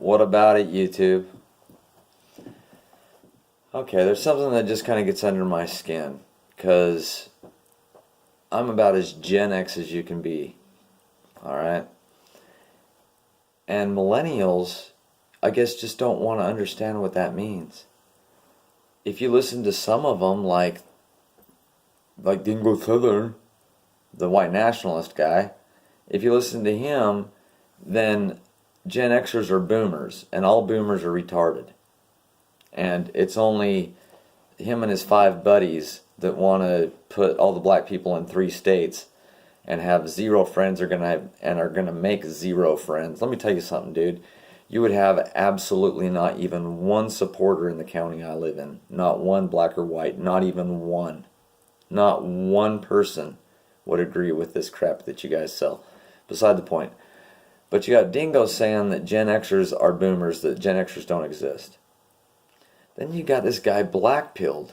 What about it, YouTube? Okay, there's something that just kind of gets under my skin because I'm about as Gen X as you can be. Alright? And millennials, I guess, just don't want to understand what that means. If you listen to some of them, like Dingo Southern, the white nationalist guy, if you listen to him, then Gen Xers are boomers, and all boomers are retarded. And it's only him and his 5 buddies that want to put all the black people in 3 states and have 0 friends are gonna make 0 friends. Let me tell you something, dude. You would have absolutely not even one supporter in the county I live in. Not one, black or white. Not even one. Not one person would agree with this crap that you guys sell. Beside the point. But you got Dingo saying that Gen Xers are boomers, that Gen Xers don't exist. Then you got this guy Blackpilled,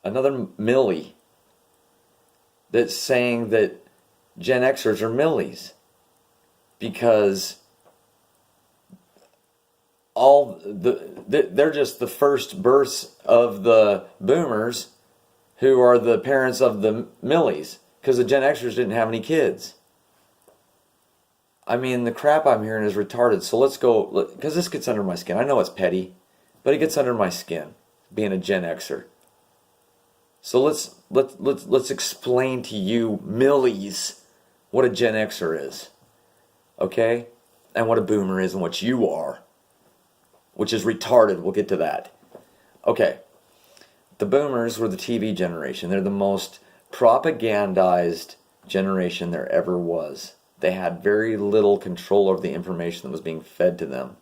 another Millie, that's saying that Gen Xers are Millies because they're just the first births of the boomers who are the parents of the Millies because the Gen Xers didn't have any kids. I mean, the crap I'm hearing is retarded. So let's go, because this gets under my skin. I know it's petty, but it gets under my skin being a Gen Xer. So let's explain to you Millies what a Gen Xer is, okay, and what a boomer is and what you are, which is retarded. We'll get to that. Okay, the boomers were the TV generation. They're the most propagandized generation there ever was. They had very little control over the information that was being fed to them.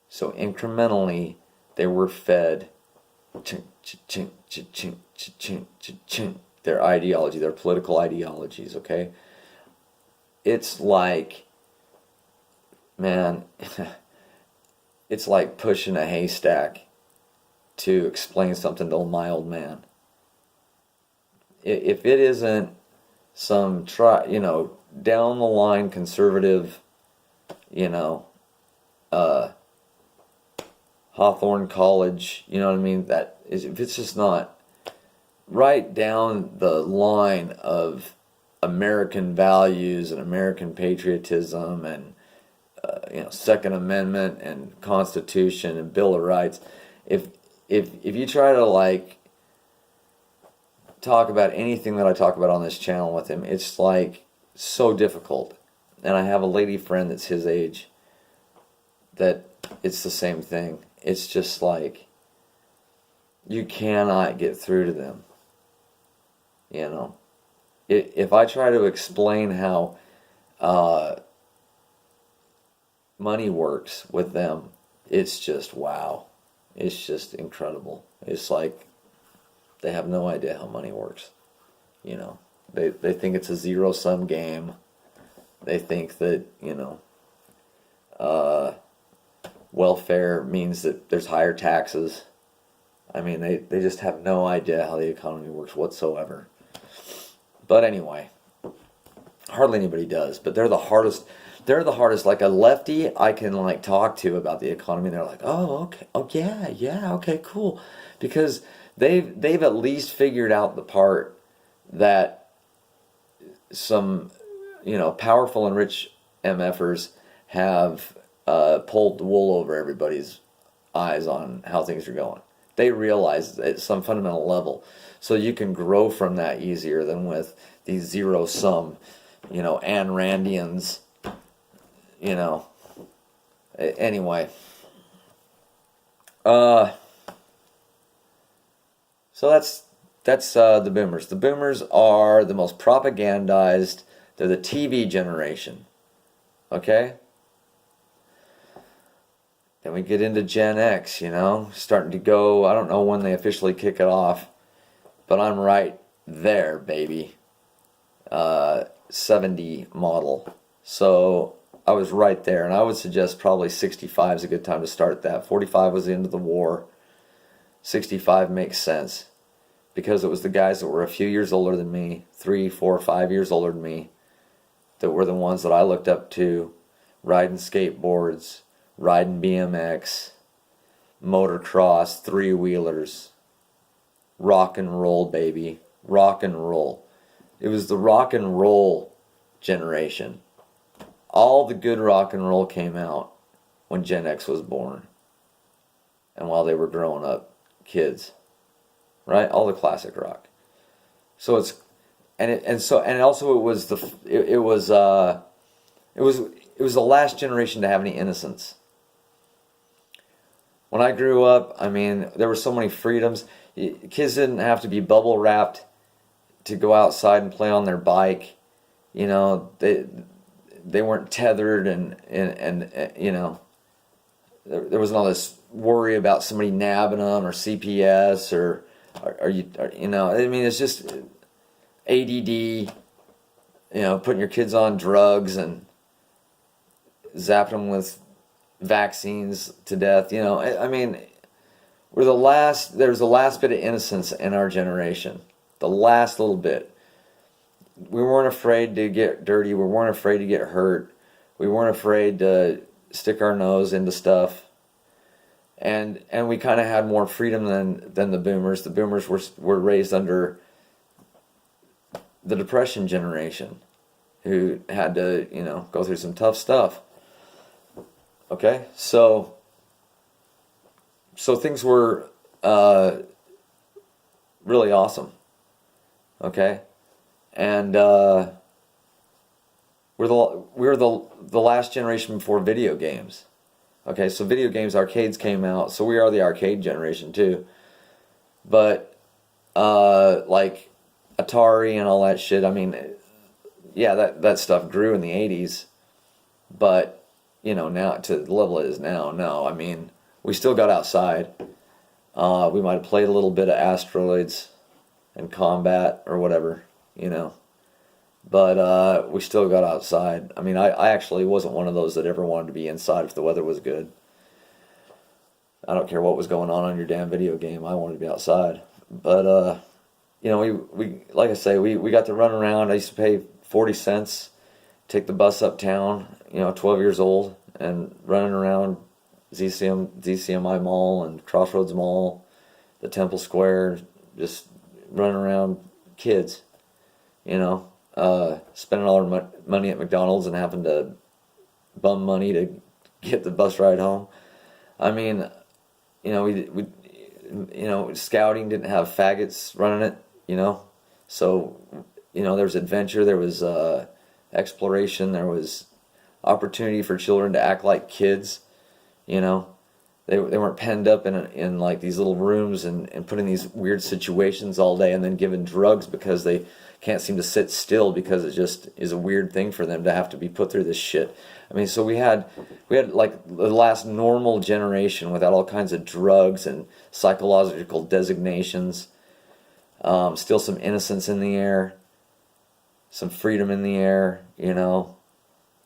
So incrementally, they were fed their ideology, their political ideologies, okay? It's like, man, it's like pushing a haystack to explain something to a mild man. If it isn't some down the line conservative, Hawthorne College, you know what I mean? That is, if it's just not right down the line of American values and American patriotism and Second Amendment and Constitution and Bill of Rights, if you try to talk about anything that I talk about on this channel with him, it's so difficult. And I have a lady friend that's his age that it's the same thing. It's just you cannot get through to them. If I try to explain how money works with them, it's just wow. It's just incredible. It's they have no idea how money works. They think it's a zero-sum game. They think that, welfare means that there's higher taxes. I mean, they just have no idea how the economy works whatsoever. But anyway, hardly anybody does. But they're the hardest. They're the hardest. Like a lefty, I can talk to about the economy. They're like, oh, okay, oh yeah, okay, cool, because they've at least figured out the part that some powerful and rich MFers have pulled the wool over everybody's eyes on how things are going. They realize at some fundamental level. So you can grow from that easier than with these zero-sum, Ayn Randians, Anyway. So that's the boomers. The boomers are the most propagandized. They're the TV generation. Okay? Then we get into Gen X, starting to go. I don't know when they officially kick it off, but I'm right there, baby. 70 model. So I was right there, and I would suggest probably 65 is a good time to start that. 45 was the end of the war. 65 makes sense because it was the guys that were a few years older than me, 3, 4, 5 years older than me, that were the ones that I looked up to riding skateboards, riding BMX, motocross, three-wheelers, rock and roll, baby, rock and roll. It was the rock and roll generation. All the good rock and roll came out when Gen X was born and while they were growing up, kids, right? All the classic rock. So it's and also it was the last generation to have any innocence. When I grew up, I mean, there were so many freedoms. Kids didn't have to be bubble wrapped to go outside and play on their bike. You know, they weren't tethered and you know, there wasn't all this worry about somebody nabbing them or CPS or you know, I mean, it's just ADD, you know, putting your kids on drugs and zapping them with vaccines to death. You know, I mean, there's the last bit of innocence in our generation. The last little bit. We weren't afraid to get dirty. We weren't afraid to get hurt. We weren't afraid to stick our nose into stuff. And we kind of had more freedom than the boomers. The boomers were raised under the Depression generation, who had to, you know, go through some tough stuff. Okay, so things were really awesome. Okay, and we're the last generation before video games. Okay, so video games, arcades came out, so we are the arcade generation too. But like Atari and all that shit, I mean, yeah, that stuff grew in the 80s, but you know, now to the level it is now, no, I mean, we still got outside. We might have played a little bit of Asteroids and Combat or whatever, you know, but we still got outside. I mean, I actually wasn't one of those that ever wanted to be inside if the weather was good. I don't care what was going on your damn video game. I wanted to be outside. But you know, we like I say, we got to run around. I used to pay 40 cents, take the bus uptown, you know, 12 years old, and running around ZCMI Mall and Crossroads Mall, the Temple Square, just running around, kids, you know, spending all our money at McDonald's and having to bum money to get the bus ride home. I mean, you know, we you know, scouting didn't have faggots running it, you know, so, you know, there was adventure, there was exploration, there was opportunity for children to act like kids, you know. They weren't penned up in like these little rooms and put in these weird situations all day and then given drugs because they can't seem to sit still because it just is a weird thing for them to have to be put through this shit. I mean, so we had like the last normal generation without all kinds of drugs and psychological designations. Still some innocence in the air, some freedom in the air, you know,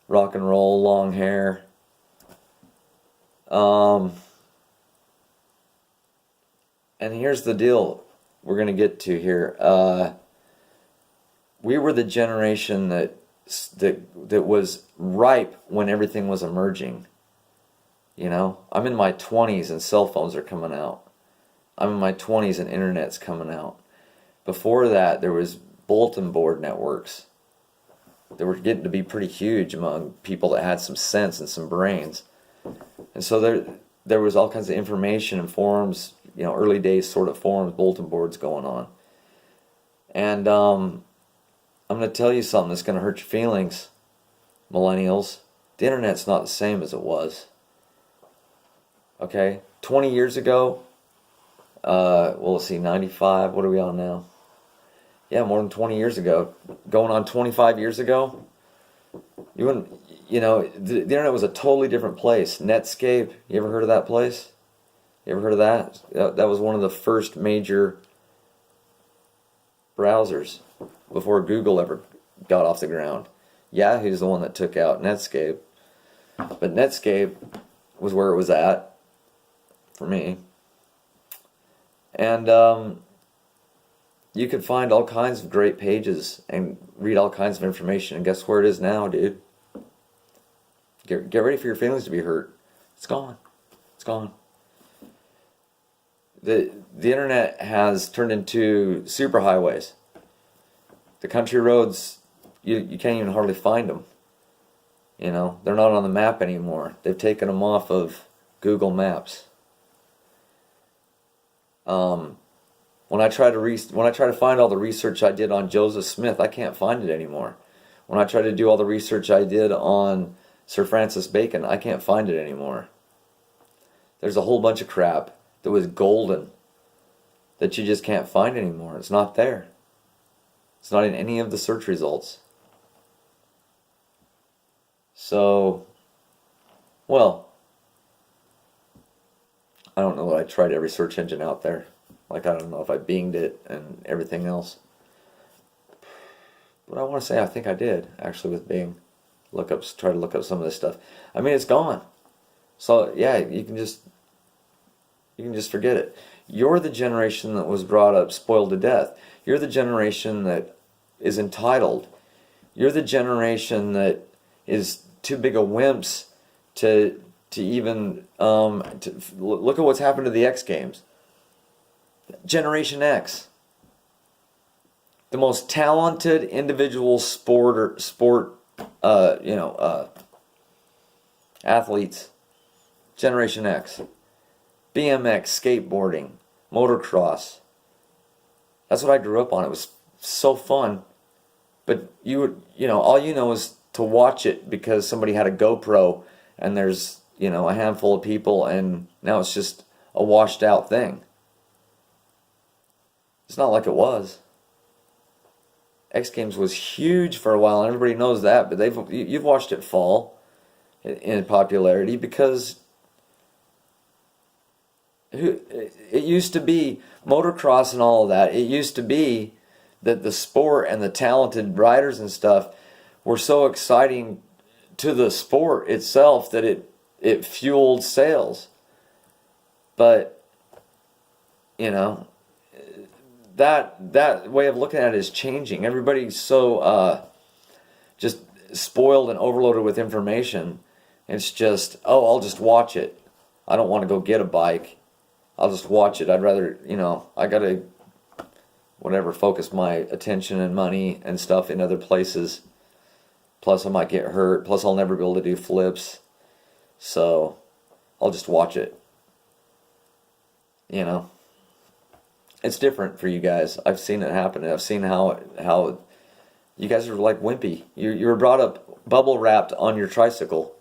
rock and roll, long hair. And here's the deal we're going to get to here. We were the generation that was ripe when everything was emerging. You know, I'm in my 20s and cell phones are coming out. I'm in my 20s and internet's coming out. Before that, there was bulletin board networks. They were getting to be pretty huge among people that had some sense and some brains. And so there was all kinds of information and forums, you know, early days sort of forums, bulletin boards going on. And I'm going to tell you something that's going to hurt your feelings, millennials. The internet's not the same as it was. Okay? 20 years ago, well, let's see, 95, what are we on now? Yeah, more than 20 years ago. Going on 25 years ago, you wouldn't, you know, the internet was a totally different place. Netscape, you ever heard of that place? You ever heard of that? That was one of the first major browsers before Google ever got off the ground. Yahoo's the one that took out Netscape. But Netscape was where it was at for me. And you could find all kinds of great pages and read all kinds of information. And guess where it is now, dude? Get ready for your feelings to be hurt. It's gone. It's gone. The internet has turned into superhighways. The country roads, you can't even hardly find them. They're not on the map anymore. They've taken them off of Google Maps. When I try to find all the research I did on Joseph Smith, I can't find it anymore. When I try to do all the research I did on Sir Francis Bacon, I can't find it anymore. There's a whole bunch of crap that was golden that you just can't find anymore. It's not there. It's not in any of the search results. So, well, I don't know that I tried every search engine out there. Like, I don't know if I Binged it and everything else. But I want to say I think I did, actually, with Bing. Try to look up some of this stuff. I mean, it's gone. So, yeah, you can just forget it. You're the generation that was brought up spoiled to death. You're the generation that is entitled. You're the generation that is too big of wimps to even look at what's happened to the X Games. Generation X, the most talented individual athletes. Generation X, BMX, skateboarding, motocross. That's what I grew up on. It was so fun, but all you know is to watch it because somebody had a GoPro and there's a handful of people, and now it's just a washed out thing. It's not like it was. X Games was huge for a while, and everybody knows that. But you've watched it fall in popularity because it used to be motocross and all of that. It used to be that the sport and the talented riders and stuff were so exciting to the sport itself that it fueled sales. But that way of looking at it is changing. Everybody's so just spoiled and overloaded with information. It's just, I'll just watch it. I don't want to go get a bike. I'll just watch it. I'd rather, I gotta focus my attention and money and stuff in other places. Plus I might get hurt. Plus I'll never be able to do flips. So I'll just watch it. It's different for you guys. I've seen it happen. I've seen how you guys are like wimpy. You were brought up bubble wrapped on your tricycle.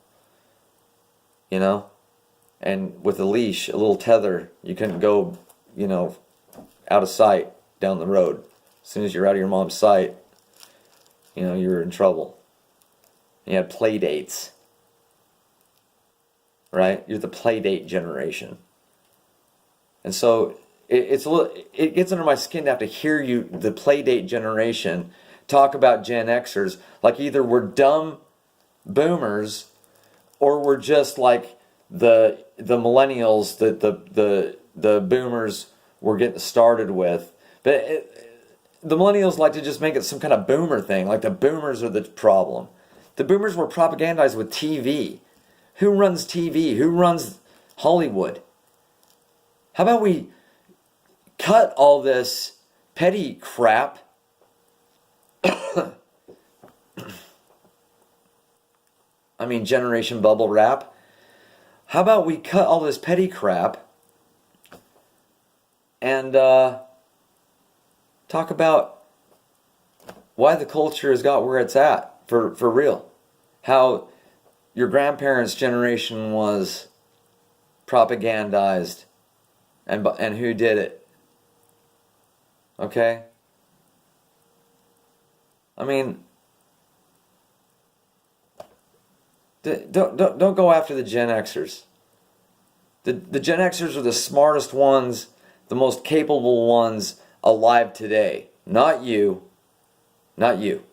And with a leash, a little tether, you couldn't go, out of sight down the road. As soon as you're out of your mom's sight, you're in trouble. You had play dates. Right? You're the play date generation. And so it gets under my skin to have to hear you, the play date generation, talk about Gen Xers like either we're dumb boomers or we're just like the millennials that the boomers were getting started with. But the millennials like to just make it some kind of boomer thing, like the boomers are the problem. The boomers were propagandized with TV. Who runs TV? Who runs Hollywood? How about we cut all this petty crap Generation Bubble Wrap. How about we cut all this petty crap and talk about why the culture has got where it's at for real. How your grandparents' generation was propagandized and who did it. Okay? Don't go after the Gen Xers. The Gen Xers are the smartest ones, the most capable ones alive today. Not you. Not you.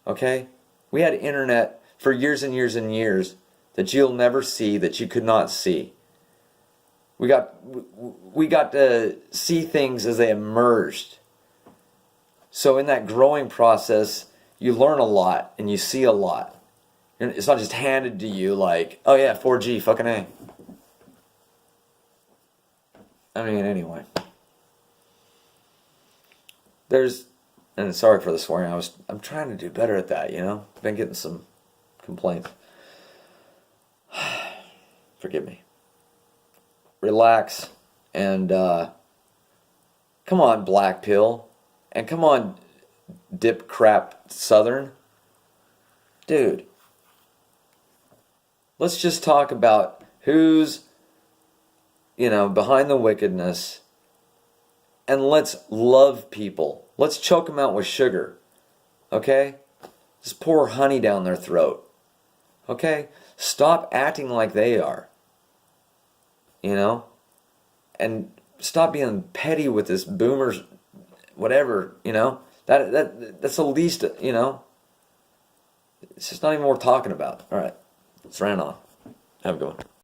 Okay? We had internet for years and years and years that you'll never see, that you could not see. We got to see things as they emerged. So in that growing process, you learn a lot and you see a lot. It's not just handed to you like, oh yeah, 4G, fucking A. I mean, anyway. And sorry for the swearing. I'm trying to do better at that, you know? I've been getting some complaints. Forgive me. Relax and come on, Black Pill, and come on, Dip Crap Southern. Dude, let's just talk about who's, behind the wickedness, and let's love people. Let's choke them out with sugar, okay? Just pour honey down their throat, okay? Stop acting like they are, and stop being petty with this boomers, whatever, that's the least, it's just not even worth talking about. All right, let's ran on. Have a good one.